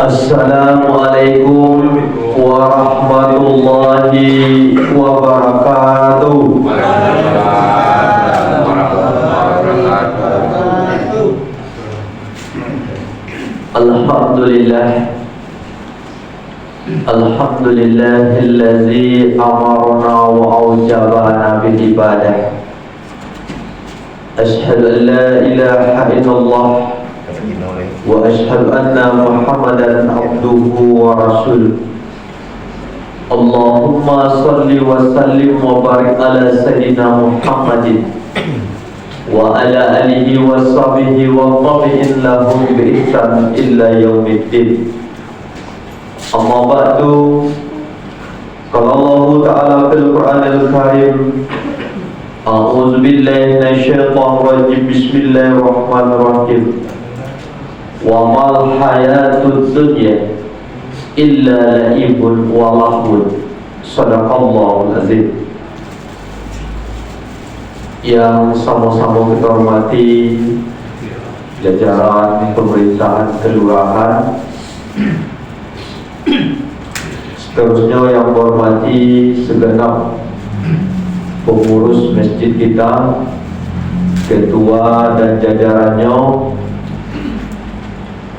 Assalamualaikum warahmatullahi wabarakatuh. Alhamdulillah, alhamdulillahillazi amarna wa awjabana bil ibadah. Ashhadu an la ilaha illallah wa ashhadu anna Muhammadan abduhu wa rasuluh. Allahumma salli wa sallim wa barik ala sayyidina Muhammadin wa ala alihi wa sahbihi wa tabi'in lahum bi ihsan illa yaumiddin. Amma ba'du. Qala Allah Ta'ala fil Qur'anil Karim, a'udzu billahi minasyaitonir rajim. Bismillahirrahmanirrahim. Wa mal hayatud dunya illa la'ibun wa lahwun. Shadaqallahul azim. Yang sama-sama kita hormati jajaran pemerintahan kelurahan, seterusnya yang hormati segenap pengurus masjid kita, ketua dan jajarannya,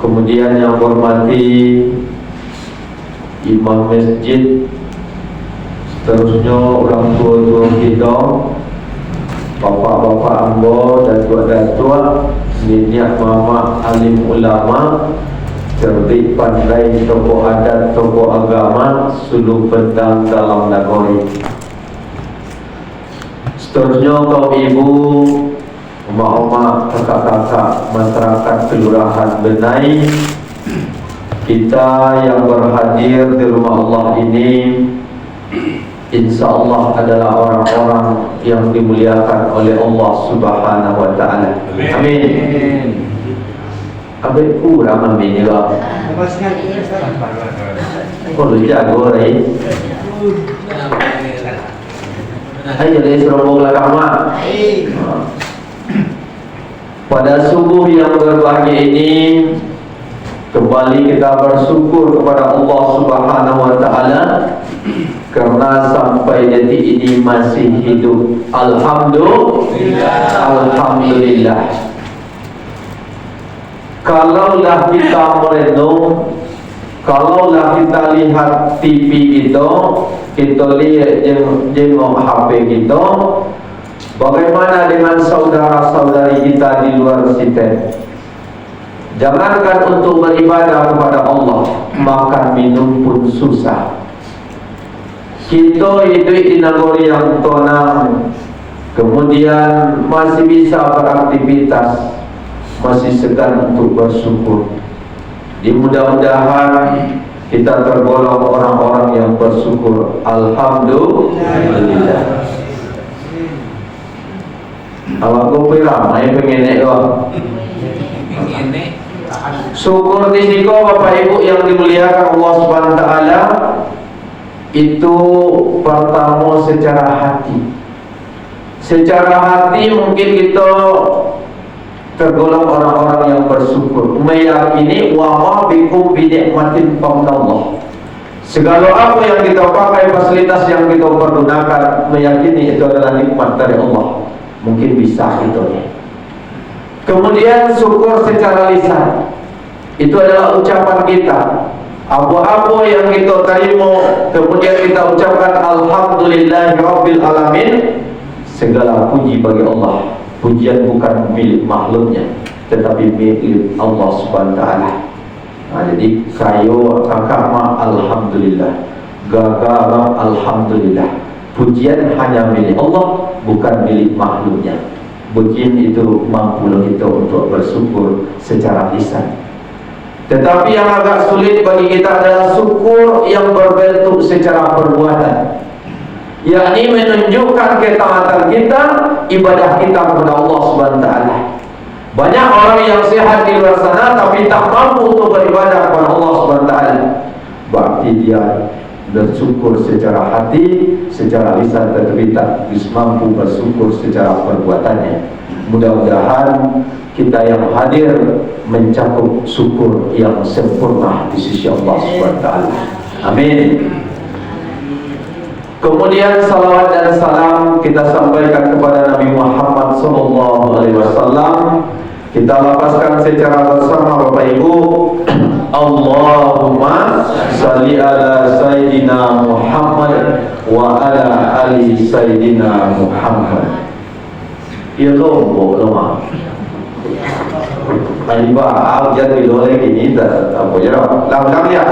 kemudian yang hormati imam masjid, seterusnya orang tua-tua kita, bapak-bapak ambo, datuk-datuk, nenek mama, alim ulama, cerdik pandai, tokoh adat, tokoh agama, suluk pendang dalam nagari. Seterusnya kaum ibu, emak-emak, kakak-kakak, masyarakat kelurahan Benai, kita yang berhadir di rumah Allah ini, insya Allah adalah orang-orang yang dimuliakan oleh Allah Subhanahu wa Ta'ala. Amin. Abe kurang amin juga. Kau lu jago rai. Ayo deh serobong belakang. Pada subuh yang berbahagia ini, kembali kita bersyukur kepada Allah Subhanahu wa Ta'ala karena sampai detik ini masih hidup. Alhamdulillah. Alhamdulillah. Kalaulah kita merenung, kalaulah kita lihat TV kita lihat jengok HP kita, bagaimana dengan saudara-saudari kita di luar situ? Jangankan untuk beribadah kepada Allah, makan minum pun susah. Kita hidup di negeri yang tenang, kemudian masih bisa beraktivitas, masih segan untuk bersyukur. Mudah-mudahan kita tergolong orang-orang yang bersyukur. Alhamdulillah. Awak kopi ramai pengenek kok. Syukur di sini Bapak Ibu yang dimuliakan Allah Subhanahu wa Ta'ala, itu pertama secara hati. Secara hati mungkin kita tergolong orang-orang yang bersyukur, meyakini wa ma bikum bi nikmatin faminallah. Segala apa yang kita pakai, fasilitas yang kita pergunakan, meyakini itu adalah nikmat dari Allah. Mungkin bisa itu. Kemudian syukur secara lisan, itu adalah ucapan kita. Apa-apa yang kita terima, kemudian kita ucapkan alhamdulillahirabbil alamin. Segala puji bagi Allah. Pujian bukan milik makhluknya, tetapi milik Allah Subhanahu wa Ta'ala. Jadi kayo kakak ma alhamdulillah, gagal alhamdulillah. Pujian hanya milik Allah, bukan milik makhluknya. Pujian itu mampu kita untuk bersyukur secara lisan. Tetapi yang agak sulit bagi kita adalah syukur yang berbentuk secara perbuatan, yakni menunjukkan ketaatan kita, ibadah kita kepada Allah Subhanahu wa Ta'ala. Banyak orang yang sehat di luar sana tapi tak mampu untuk beribadah kepada Allah Subhanahu wa Ta'ala. Berarti dia bersyukur secara hati, secara lisan, tetapi tak mampu bersyukur secara perbuatannya. Mudah-mudahan kita yang hadir mencakup syukur yang sempurna di sisi Allah SWT. Amin. Kemudian salawat dan salam kita sampaikan kepada Nabi Muhammad SAW. Kita lapaskan secara bersama Bapak Ibu. Allahumma salli ala Sayyidina Muhammad wa ala ali Sayyidina Muhammad. Ya lombok lemah. Alibah jadi boleh ini tak apa je lah. Lam ya.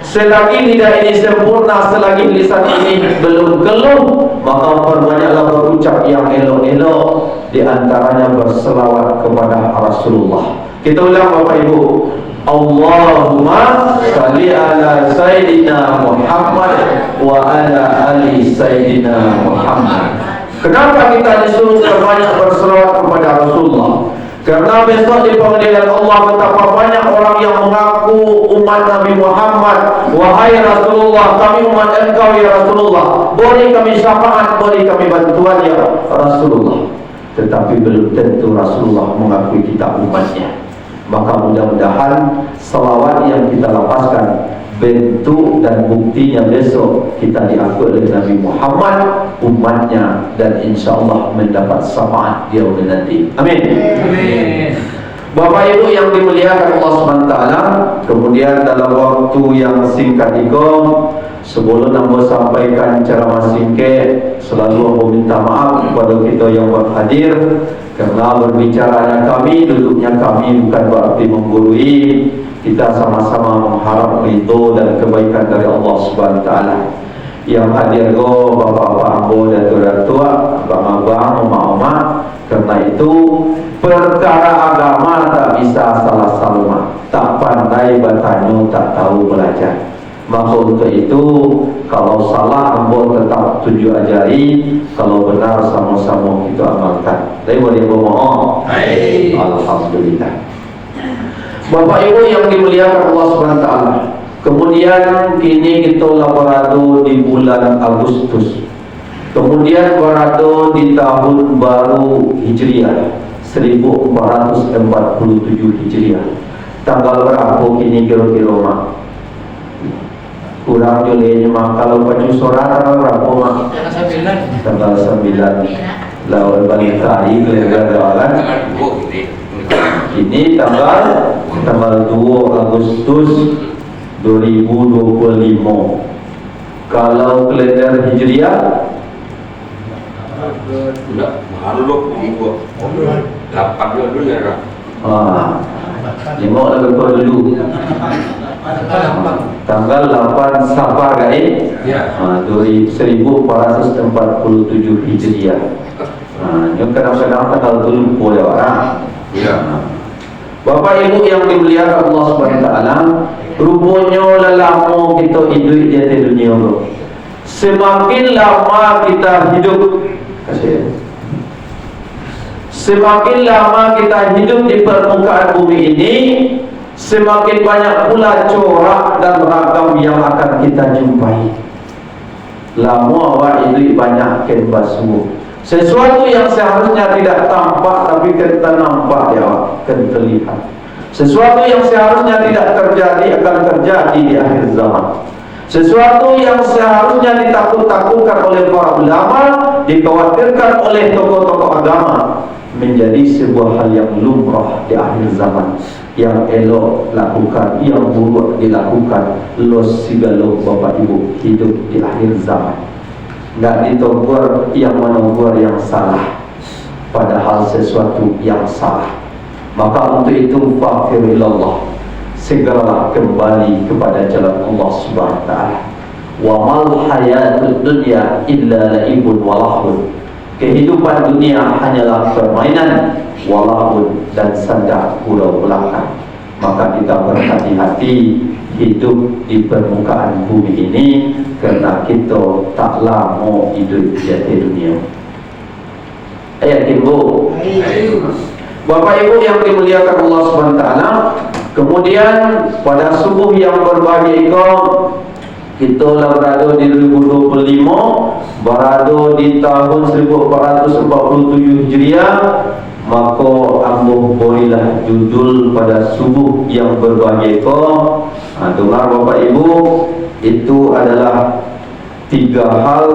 Selagi lidah ini sempurna, selagi lisan ini belum keluh, maka perbanyaklah berucap yang elok-elok, di antaranya berselawat kepada Rasulullah. Kita ulang Bapak Ibu. Allahumma salli ala Sayyidina Muhammad wa ala ali Sayyidina Muhammad. Kenapa kita disuruh banyak berselawat kepada Rasulullah? Karena besok di pengadilan Allah betapa banyak orang yang mengaku umat Nabi Muhammad. Wahai Rasulullah, kami umat engkau ya Rasulullah, beri kami syafaat, beri kami bantuan ya Rasulullah. Tetapi belum tentu Rasulullah mengakui kita umatnya. Maka mudah-mudahan salawat yang kita lapaskan, bentuk dan buktinya besok kita diakui oleh Nabi Muhammad, umatnya, dan insyaAllah mendapat syafaat di yaumil nanti. Amin. Amin. Bapak Ibu yang dimuliakan Allah SWT, kemudian dalam waktu yang singkat itu, sebelum Amba sampaikan ceramah singkat, selalu Amba minta maaf kepada kita yang berhadir, karena berbicaranya kami, duduknya kami bukan berarti menggurui. Kita sama-sama mengharap ridho dan kebaikan dari Allah Subhanahu wa taala. Yang hadir go bapak-bapak ambo, datuk-datuk, abang-abang, emak-emak. Karena itu perkara agama tak bisa salah salma. Tak pandai bertanya, tak tahu belajar. Maka untuk itu, kalau salah ambo tetap tuju ajari, kalau benar sama-sama kita amalkan. Dari boleh bermohon. Alhamdulillah. Bapak Ibu yang dimuliakan Allah SWT, kemudian kini kita berada di bulan Agustus, kemudian berada di tahun baru Hijriah 1447 Hijriah. Tanggal berapa kini kira-kira mak? Kurang jolenya mak, kalau baju sorat berapa mak? Tanggal 9. Lawan balik kali kelihatan ini tanggal 2 Agustus 2025. Kalau kalender Hijriah enggak, malu 8 dulu ya. Lima lagi kau dulu. Tanggal 8 Safar guys. Ya. 1447 Hijriah. Yang kadang-kadang tanggal dulu boleh orang. Ya. Bapak Ibu yang dimuliakan Allah SWT, rupanya lelama kita hidup di atas dunia itu. Semakin lama kita hidup, semakin lama kita hidup di permukaan bumi ini, semakin banyak pula corak dan ragam yang akan kita jumpai. Lama awak hidup banyak kebasuh. Sesuatu yang seharusnya tidak tampak tapi kita nampak ya, akan terlihat. Sesuatu yang seharusnya tidak terjadi akan terjadi di akhir zaman. Sesuatu yang seharusnya ditakut-takutkan oleh para ulama, dikhawatirkan oleh tokoh-tokoh agama, menjadi sebuah hal yang lumrah di akhir zaman. Yang elok lakukan, yang buruk dilakukan. Los sigalo Bapak Ibu hidup di akhir zaman. Tidak ditegur yang menegur yang salah, padahal sesuatu yang salah. Maka untuk itu fafirillallah, segeralah kembali kepada jalan Allah Subhanahu wa taala. Wa mal hayatud dunya illa laibun wa lahun. Kehidupan dunia hanyalah permainan, walahun, dan sanda gurau belaka. Maka kita berhati-hati hidup di permukaan bumi ini, karena kita tak lama hidup di atas dunia. Yakin bu? Bapak Ibu yang dimuliakan Allah SWT, kemudian pada subuh yang berbahagia itu, kita berada di 2025, berada di tahun 1447 Hijriah, maka ambuh berilah judul pada subuh yang berbahagia ko. Dengar Bapak Ibu, itu adalah 3 hal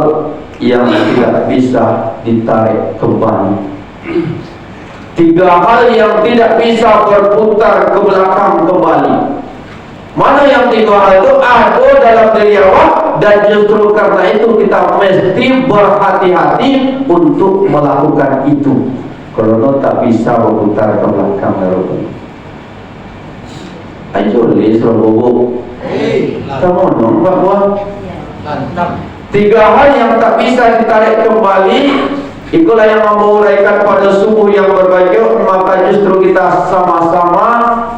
yang tidak bisa ditarik kembali. 3 hal yang tidak bisa berputar ke belakang kembali. Mana yang 3 hal itu ada dalam diri awak, dan justru karena itu kita mesti berhati-hati untuk melakukan itu. Kalau tak bisa berputar ke belakang lalu. Ayo les robobo. Kamu nombak buat. 3 hal yang tak bisa ditarik kembali. Itulah yang menguraikan pada subuh yang berbahagia. Maka justru kita sama-sama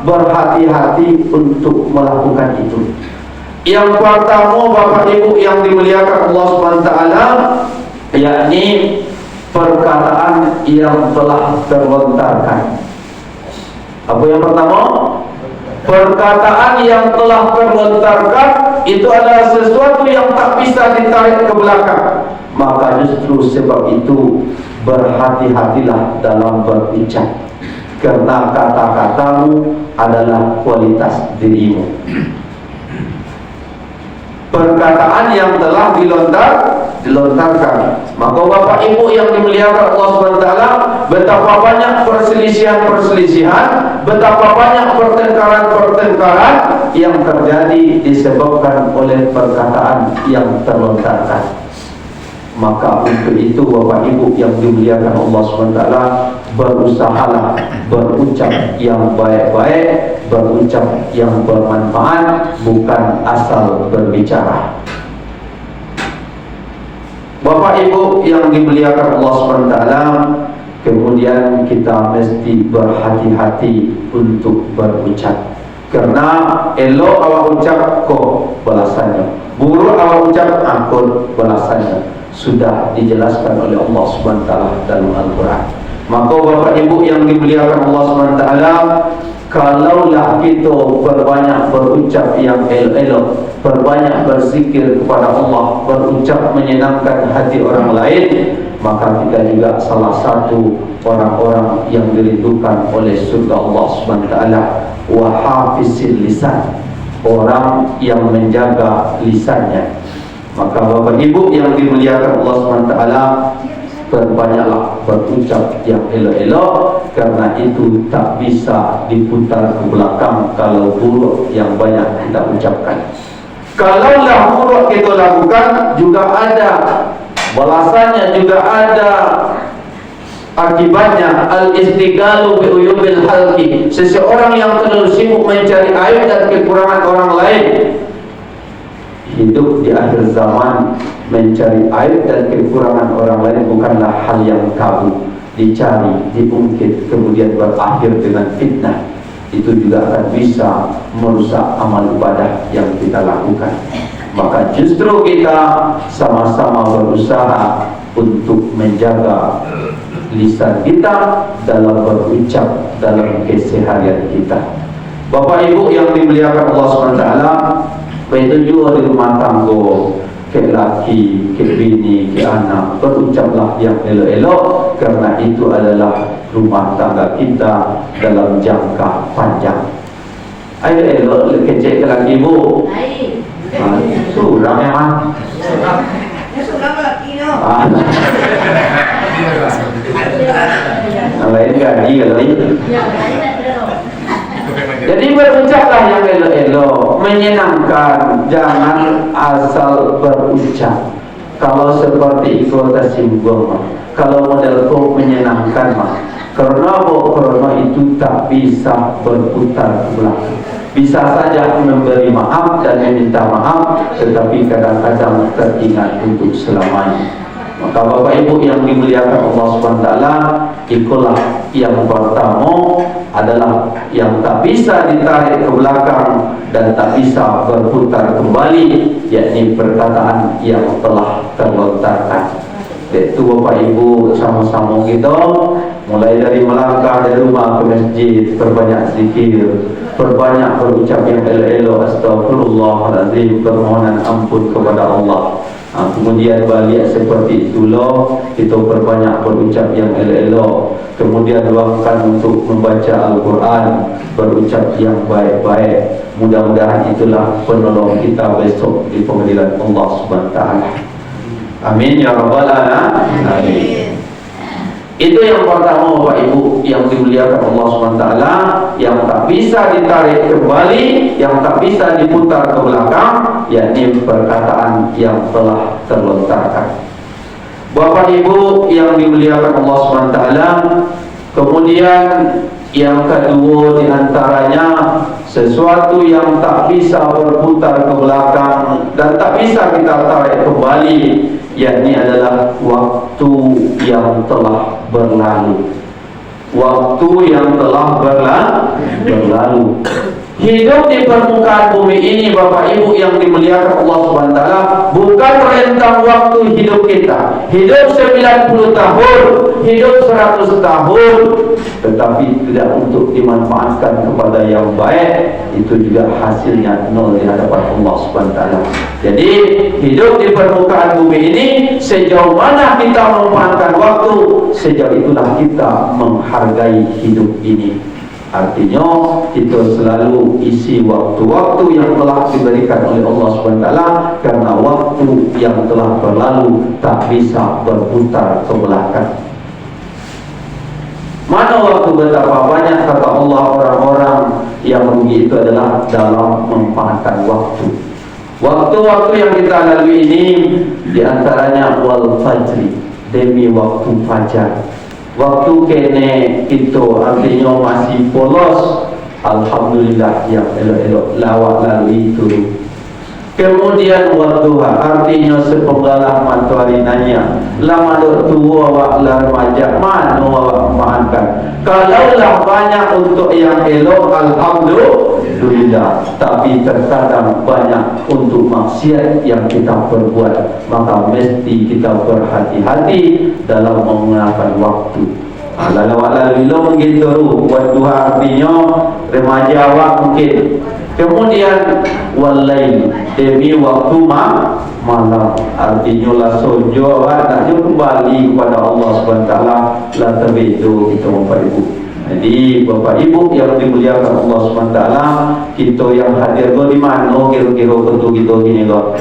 berhati-hati untuk melakukan itu. Yang pertama Bapak Ibu yang dimuliakan Allah SWT, yakni perkataan yang telah terlontarkan. Apa yang pertama? Perkataan yang telah terlontarkan itu adalah sesuatu yang tak bisa ditarik ke belakang. Maka justru sebab itu berhati-hatilah dalam berucap, karena kata-katamu adalah kualitas dirimu. Perkataan yang telah dilontarkan. Maka Bapak Ibu yang dimuliakan Allah SWT, betapa banyak perselisihan, betapa banyak pertengkaran yang terjadi disebabkan oleh perkataan yang terlontarkan. Maka untuk itu Bapak Ibu yang dimuliakan Allah SWT, berusahalah berucap yang baik-baik, berucap yang bermanfaat, bukan asal berbicara. Bapak Ibu yang dimuliakan Allah SWT, kemudian kita mesti berhati-hati untuk berucap. Karena elok awak ucap kok balasannya, buruk awak ucap angkut balasannya. Sudah dijelaskan oleh Allah SWT dalam Al-Quran. Maka Bapak Ibu yang dimuliakan Allah SWT, kalaulah kita berbanyak berucap yang elok-elok, berbanyak berzikir kepada Allah, berucap menyenangkan hati orang lain, maka kita juga salah satu orang-orang yang dirindukan oleh surga Allah SWT. Wa hafizil lisan, orang yang menjaga lisannya. Maka Bapak Ibu yang dimuliakan Allah SWT, berbanyaklah berucap yang elok-elok, karena itu tak bisa diputar ke belakang kalau buruk yang banyak kita ucapkan. Kalaulah buruk kita lakukan, juga ada balasannya, juga ada akibatnya. Al-istiqalu bi uyubil halqi, seseorang yang terlalu sibuk mencari aib dan kekurangan orang lain, hidup di akhir zaman mencari aib dan kekurangan orang lain bukanlah hal yang tabu, dicari, diungkit, kemudian berakhir dengan fitnah. Itu juga akan bisa merusak amal ibadah yang kita lakukan. Maka justru kita sama-sama berusaha untuk menjaga lisan kita dalam berucap, dalam keseharian kita. Bapak Ibu yang dimuliakan Allah SWT, itu juga di rumah tangga, ke laki, ke bini, ke anak, berucaplah yang elok-elok, karena itu adalah rumah tangga kita dalam jangka panjang. Ayo elok kecek ke laki ibu. Suram memang. Suram laki no. Lain gaji kalau ini. Jadi berucaplah yang elok-elok, menyenangkan, jangan asal berucap. Kalau seperti itu tersinggung, kalau model kau menyenangkan mah, karena itu tak bisa berputar ke belakang. Bisa saja memberi maaf dan meminta maaf, tetapi kadang-kadang teringat untuk selamanya. Maka Bapak Ibu yang dimuliakan Allah SWT, itulah yang pertama adalah yang tak bisa ditarik ke belakang dan tak bisa berputar kembali, yakni perkataan yang telah terlontarkan. Itu Bapak Ibu sama-sama kita, mulai dari melangkah dari rumah ke masjid, perbanyak zikir, perbanyak berucap yang elok-elok, astagfirullahaladzim, permohonan ampun kepada Allah. Kemudian balik seperti itulah, kita berbanyak berucap yang elok-elok. Kemudian luangkan untuk membaca Al-Quran, berucap yang baik-baik. Mudah-mudahan itulah penolong kita besok di pengadilan Allah SWT. Amin ya rabbal alamin. Itu yang pertama Bapak Ibu yang dimuliakan Allah SWT, yang tak bisa ditarik kembali, yang tak bisa diputar ke belakang, yakni perkataan yang telah terlontarkan. Bapak Ibu yang dimuliakan Allah SWT, kemudian yang kedua diantaranya sesuatu yang tak bisa berputar ke belakang dan tak bisa kita tarik kembali, yakni adalah waktu yang telah berlalu. Waktu yang telah berlalu. Hidup di permukaan bumi ini Bapak Ibu yang dimuliakan Allah SWT, bukan rentang waktu hidup kita. Hidup 90 tahun, hidup 100 tahun, tetapi tidak untuk dimanfaatkan kepada yang baik, itu juga hasilnya nol di hadapan Allah SWT. Jadi hidup di permukaan bumi ini, sejauh mana kita memanfaatkan waktu, sejauh itulah kita menghargai hidup ini. Artinya kita selalu isi waktu-waktu yang telah diberikan oleh Allah SWT, karena waktu yang telah berlalu tak bisa berputar ke belakang. Mana waktu betapa banyak kata Allah orang-orang yang rugi itu adalah dalam memanfaatkan waktu. Waktu-waktu yang kita lalui ini diantaranya wal fajri, demi waktu fajar. Waktu kene kita artinya masih polos, alhamdulillah yang elok-elok lawak lalui itu. Kemudian wadduha, artinya sepenggalah matahari nanya, lama dok tua awak lah remaja, mana awak maafkan. Kalaulah banyak untuk yang elok, alhamdulillah. Tapi terkadang banyak untuk maksiat yang kita perbuat, maka mesti kita berhati-hati dalam menggunakan waktu. Lalu mungkin tu wadduha artinya remaja awak mungkin. Kemudian walail, demi waktu malam, artinya lah sojo awak nak kembali kepada Allah SWT, lah terbedo kita Bapak Ibu. Jadi Bapak Ibu yang dimuliakan Allah SWT, kita yang hadir di mana kira-kira bentuk kita gini kok.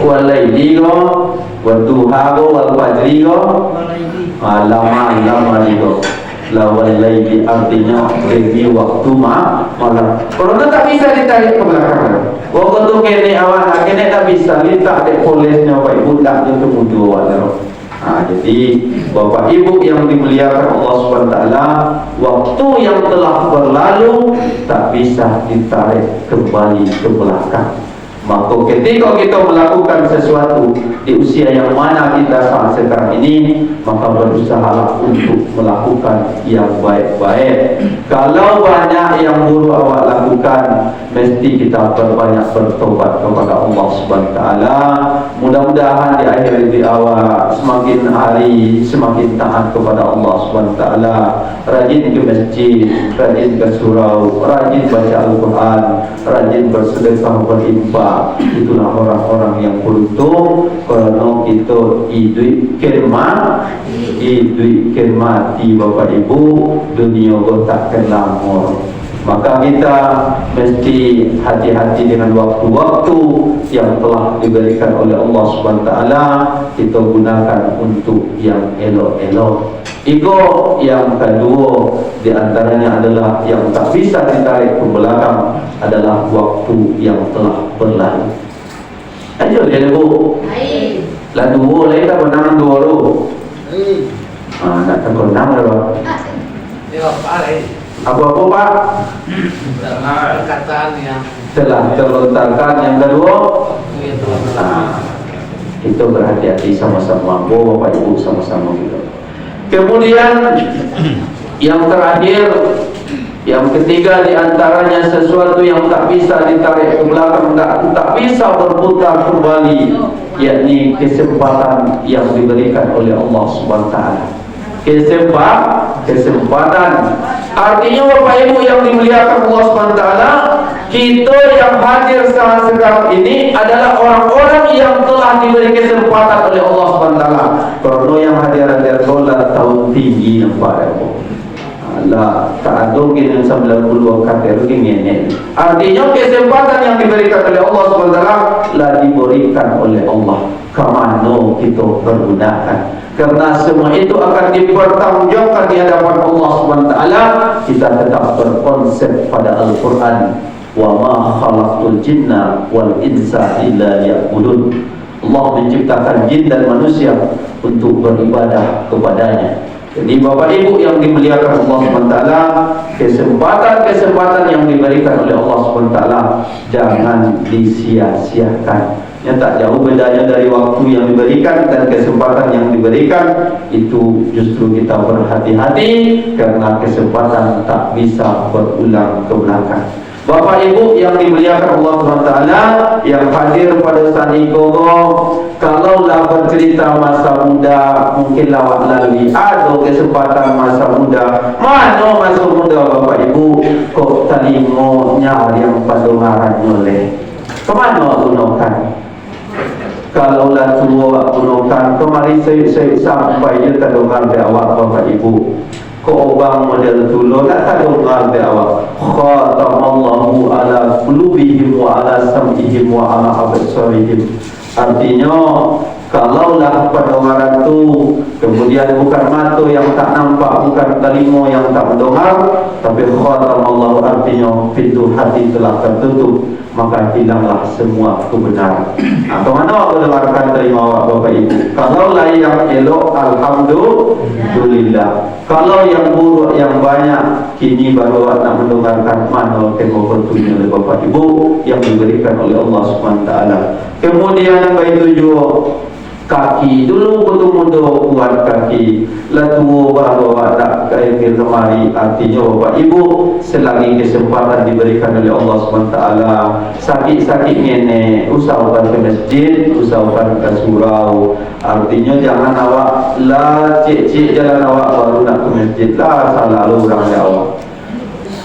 Walaili kok, wadduha kok, wal fajri kok, lama kok. Lawal laili artinya demi waktu malam. Corona tak bisa ditarik ke belakang. Waktu tu kene awak kene tak bisa lihat dek polisnya Bapak Ibu tak itu muncul awak. Jadi Bapak Ibu yang dimuliakan Allah SWT, waktu yang telah berlalu tak bisa ditarik kembali ke belakang. Maka ketika kita melakukan sesuatu di usia yang mana kita saat sekarang ini, maka berusahalah untuk melakukan yang baik-baik. Kalau banyak yang buruk awak lakukan, mesti kita berbanyak bertobat kepada Allah SWT. Mudah-mudahan di akhir hidup awak semakin hari semakin taat kepada Allah SWT. Rajin ke masjid, rajin ke surau, rajin baca Al-Quran, rajin bersedekah berinfak. Itulah orang-orang yang beruntung, kerana kita hidup mati Bapak Ibu, dunia tak kenal orang. Maka kita mesti hati-hati dengan waktu-waktu yang telah diberikan oleh Allah SWT. Kita gunakan untuk yang elok-elok. Ego yang kedua diantaranya adalah yang tak bisa ditarik ke belakang, adalah waktu yang telah berlalu. Ayo dia Bu. Lah dua lagi tak pernah dua tu. Nak tak pernah dah. Apa-apa Pak? Perkataan yang telah terlontarkan yang kedua. Kita berhati-hati sama-sama, Bapak Ibu sama-sama kita. Kemudian yang terakhir, yang ketiga diantaranya sesuatu yang tak bisa ditarik ke belakang, tak bisa berputar kembali, yakni kesempatan yang diberikan oleh Allah SWT. Kesempatan artinya Bapak Ibu yang dimuliakan Allah SWT, Kita yang hadir saat sekarang ini adalah orang-orang yang telah diberi kesempatan oleh Allah SWT. Karena yang hadir-hadir kolah tahun tinggi nampak ya. Lah, tak ada yang 92 kata ini. Artinya kesempatan yang diberikan oleh Allah SWT lah diberikan oleh Allah. Kemana kita pergunakan? Karena semua itu akan dipertanggungjawabkan di hadapan Allah SWT. Kita tetap berkonsep pada Al-Quran. Wa ma khalaqtul jinna wal insa illa liya'budun. Allah menciptakan jin dan manusia untuk beribadah kepadanya. Jadi Bapak Ibu yang dimuliakan Allah SWT, kesempatan-kesempatan yang diberikan oleh Allah SWT jangan disia-siakan. Yang tak jauh bedanya dari waktu yang diberikan dan kesempatan yang diberikan, itu justru kita berhati-hati karena kesempatan tak bisa berulang ke belakang. Bapak Ibu yang dimuliakan Allah SWT yang hadir pada saat ini, kalaulah bercerita masa muda mungkin lawak lalui ada kesempatan masa muda. Mana masa muda Bapak Ibu kok telimonya yang padengaran oleh kemana gunakan? Kalaulah tua gunakan kemarin saya sampai dia terdengar dari awak Bapak Ibu. Ko obang model dulu nak terdengar dari awak. Khatamallahu ala qulubihim wa ala sam'ihim wa ala absarihim. Artinya kalaulah pendengaran itu kemudian bukan mata yang tak nampak, bukan telinga yang tak mendengar, tapi khatamallahu artinya pintu hati telah tertutup, maka hilanglah semua kebenaran. Atau mana aku dengarkan terima awak Bapak Ibu. Kalaulah yang elok, alhamdulillah. Kalau yang buruk yang banyak, kini baru awak nak mendengarkan mana tengok bertunya oleh Bapak Ibu yang diberikan oleh Allah SWT. Kemudian begitu juga kaki dulu muda-muda kuat kaki, lalu baru ada kain kemari. Artinya Bapak Ibu selagi kesempatan diberikan oleh Allah SWT, sakit-sakit ini usahakan ke masjid, usahakan ke surau. Artinya jangan awak lah cik-cik jalan awak baru nak ke masjid lah, salah lu orang awak.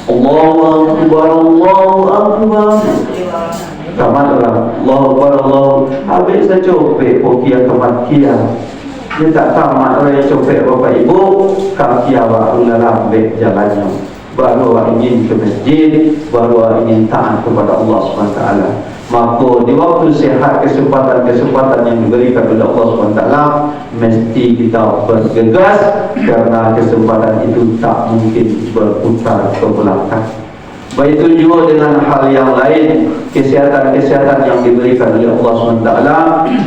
Allahu Akbar, Allahu Akbar. Kamat orang Allah Akbar, Allah. Habis saya copek pokia kamat kia. Dia tak tamat orang yang copek Bapak Ibu. Kaki awak ulah lambek jalannya. Baru awak ingin ke masjid, baru awak ingin taat kepada Allah SWT. Maka di waktu sehat kesempatan-kesempatan yang diberikan oleh Allah SWT, mesti kita bergegas karena kesempatan itu tak mungkin berputar ke belakang. Begitu juga dengan hal yang lain, kesehatan-kesehatan yang diberikan oleh Allah SWT.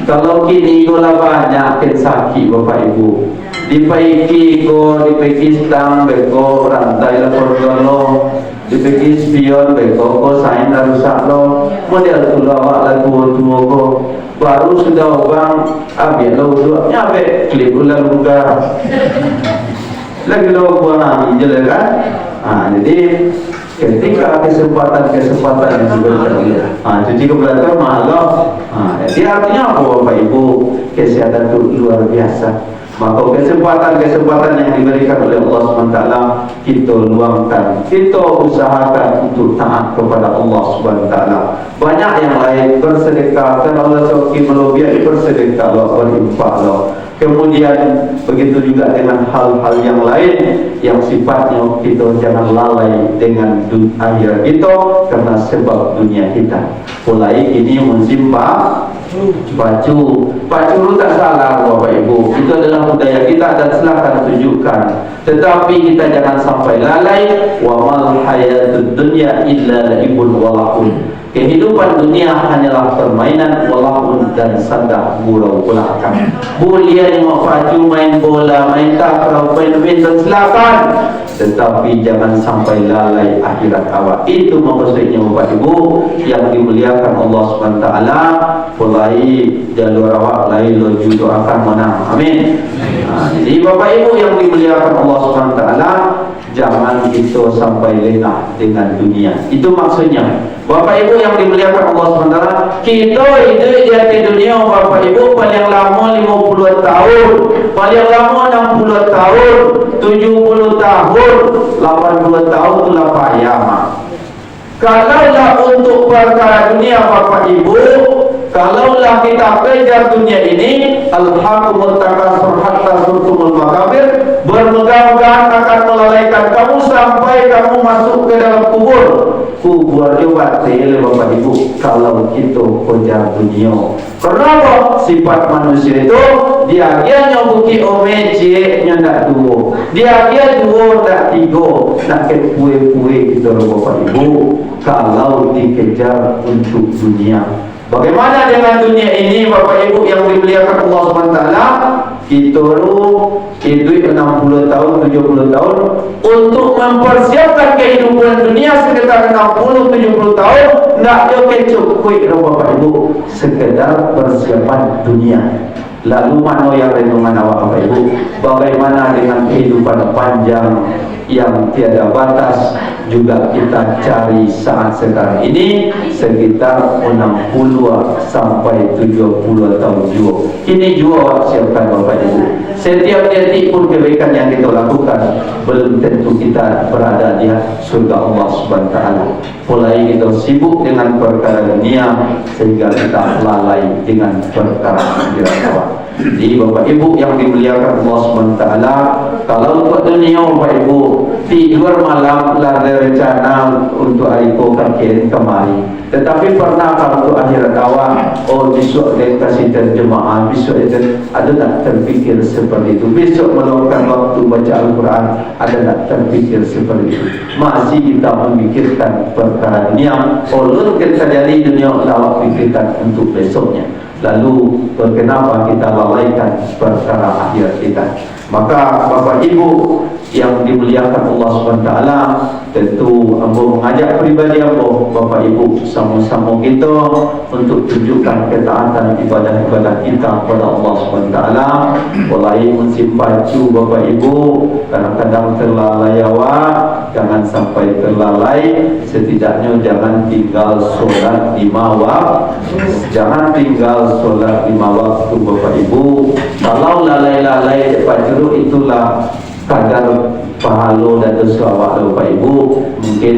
Kalau kini gola banyak sakit Bapak Ibu, dipaiki stang beko rantai lapor lo, dipaiki spion beko sain rusak lo, model tu awak lagu tua ko baru sudah orang abis lo tu nyampe klip ulang lugar lagi lo buang jelas kan. Jadi ketika kesempatan yang diberikan oleh cuci kebelakang mahal. Jadi artinya apa Bapak Ibu? Kesehatan itu luar biasa. Maka kesempatan yang diberikan oleh Allah SWT kita luangkan, kita usahakan untuk taat kepada Allah SWT. Banyak yang lain bersedekah, dan Allah SWT melebihi bersedekah, berinfak. Kemudian begitu juga dengan hal-hal yang lain yang sifatnya kita jangan lalai dengan akhirat kita karena sebab dunia kita. Mulai ini musim baju itu tak salah Bapak Ibu, itu adalah budaya kita dan silakan tunjukkan, tetapi kita jangan sampai lalai. Wa mal hayatud dunya illa laibun wa lahun. Kehidupan dunia hanyalah permainan, walahun dan sandah gurau belakang. Boleh tengok baju, main bola, main takraw, main badminton, silakan, tetapi jangan sampai lalai akhirat awak. Itu maksudnya Bapak Ibu yang dimuliakan Allah SWT. Mulai jalur awak lain loju akan menang. Amin. Jadi Bapak Ibu yang dimuliakan Allah SWT, jangan kita sampai lengah dengan dunia. Itu maksudnya Bapak Ibu yang dimuliakan Allah SWT. Kita hidup di dunia Bapak Ibu paling lama 50 tahun, paling lama 60 tahun, 70 tahun, 80 tahun itulah payah. Kalaulah untuk perkara dunia Bapak Ibu, kalaulah kita kejar dunia ini, alhaqumut takasur hatta zurtumul makabir, bermegah-megahan akan melalaikan kamu sampai kamu masuk ke dalam kubur. Kubur juga oleh Bapak Ibu kalau kita kejar dunia. Kenapa? Sifat manusia itu dia nyobuki omeje ndak dua. Dia dua ndak tiga. Nak ke puwe-puwe gitu Bapak Ibu kalau dikejar untuk dunia. Bagaimana dengan dunia ini Bapak Ibu yang dimuliakan Allah SWT? Kita hidup 60 tahun, 70 tahun untuk mempersiapkan kehidupan dunia sekitar 60-70 tahun. Nak joket cukup Bapak Ibu sekedar persiapan dunia. Lalu mana yang renungan awak Bapak Ibu? Bagaimana dengan kehidupan panjang yang tiada batas juga kita cari saat sekarang ini sekitar 60 sampai 70 tahun juga. Ini juga siapkan Bapak Ibu. Setiap detik pun kebaikan yang kita lakukan belum tentu kita berada di surga Allah Subhanahu wa taala. Mulai kita sibuk dengan perkara dunia sehingga kita lalai dengan perkara akhirat awak. Jadi Bapak Ibu yang dimuliakan Allah SWT, kalau untuk dunia Bapak Ibu tidur malam ada rencana untuk hari kakek kemari, tetapi pernah kalau untuk akhirat awak, oh besok dia kasih terjemahan, besok itu ada tak terfikir seperti itu, besok meluangkan waktu baca Al-Quran, ada tak terfikir seperti itu. Masih kita memikirkan perkara dunia, ulun kita jadi dunia awak fikirkan untuk besoknya. Lalu kenapa kita lalaikan perkara akhirat kita? Maka Bapak Ibu yang dimuliakan Allah SWT, tentu ambo mengajak pribadi ambo Bapak Ibu sama-sama kita untuk tunjukkan ketaatan ibadah-ibadah kita kepada Allah SWT. Mulai mensimpacu Bapak Ibu, kadang-kadang terlalai awak, jangan sampai terlalai. Setidaknya jangan tinggal solat 5 waktu, jangan tinggal solat 5 waktu Bapak Ibu. Kalau lalai-lalai Pak Juru, itulah kadar pahala dan dosa awak Bapak Ibu. Mungkin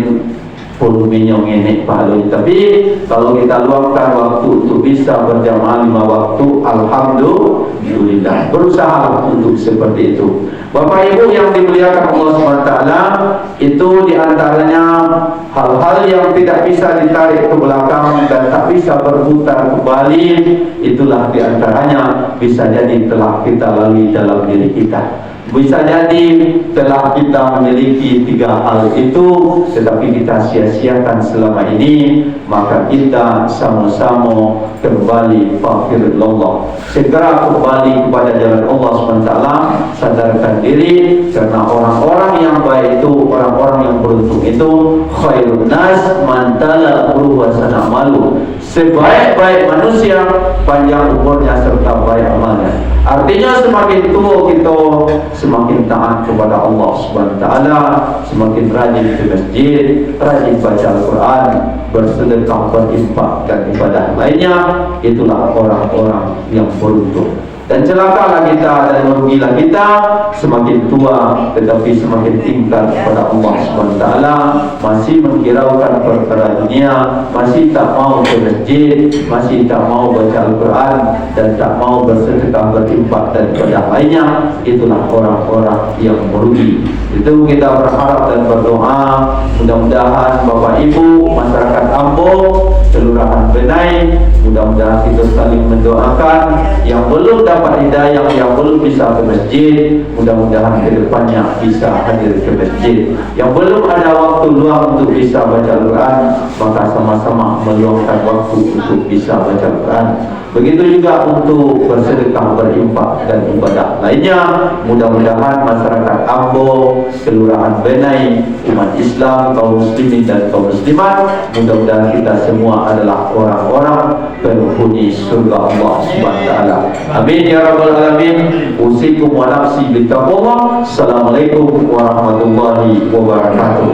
volumenya ngenek pahala, tapi kalau kita luangkan waktu untuk bisa berjamaah 5 waktu, alhamdulillah, berusaha untuk seperti itu. Bapak Ibu yang dimuliakan Allah SWT, itu diantaranya hal-hal yang tidak bisa ditarik ke belakang dan tak bisa berputar kembali. Itulah diantaranya bisa jadi telah kita lalui dalam diri kita. Bisa jadi telah kita memiliki 3 hal itu, tetapi kita sia-siakan selama ini. Maka kita sama-sama kembali fakirullah, segera kembali kepada jalan Allah SWT. Sadarkan diri, karena orang-orang yang baik itu, orang-orang yang beruntung itu, khairun nas man tala wa sana malu. Sebaik-baik manusia, panjang umurnya serta baik amalnya. Artinya semakin tua kita, semakin taat kepada Allah Subhanahu wa taala, semakin rajin ke masjid, rajin baca Al-Quran, bersedekah, berinfak dan ibadah lainnya. Itulah orang-orang yang beruntung. Dan celakalah kita dan merugilah kita semakin tua tetapi semakin tingkat kepada Allah SWT, masih menghiraukan perkara dunia, masih tak mau ke masjid, masih tak mau baca Al-Quran, dan tak mau bersedekah, berinfak dan ibadah lainnya. Itulah orang-orang yang merugi. Itu kita berharap dan berdoa, mudah-mudahan Bapak Ibu, masyarakat Ambo, Kelurahan Benai, mudah-mudahan kita saling mendoakan. Yang belum dapat hidayah, yang belum bisa ke masjid, mudah-mudahan ke depannya bisa hadir ke masjid. Yang belum ada waktu luang untuk bisa baca Al-Quran, maka sama-sama meluangkan waktu untuk bisa baca Al-Quran. Begitu juga untuk bersedekah, berinfak dan ibadah lainnya. Mudah-mudahan masyarakat Ambo, Kelurahan Benai, umat Islam, kaum muslimin dan kaum muslimat, mudah-mudahan kita semua adalah orang-orang penghuni surga Allah Subhanahu wa taala. Amin ya rabbal alamin. Usikum wa nafsi bittaqwa. Assalamualaikum warahmatullahi wabarakatuh.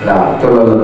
Nah, tolong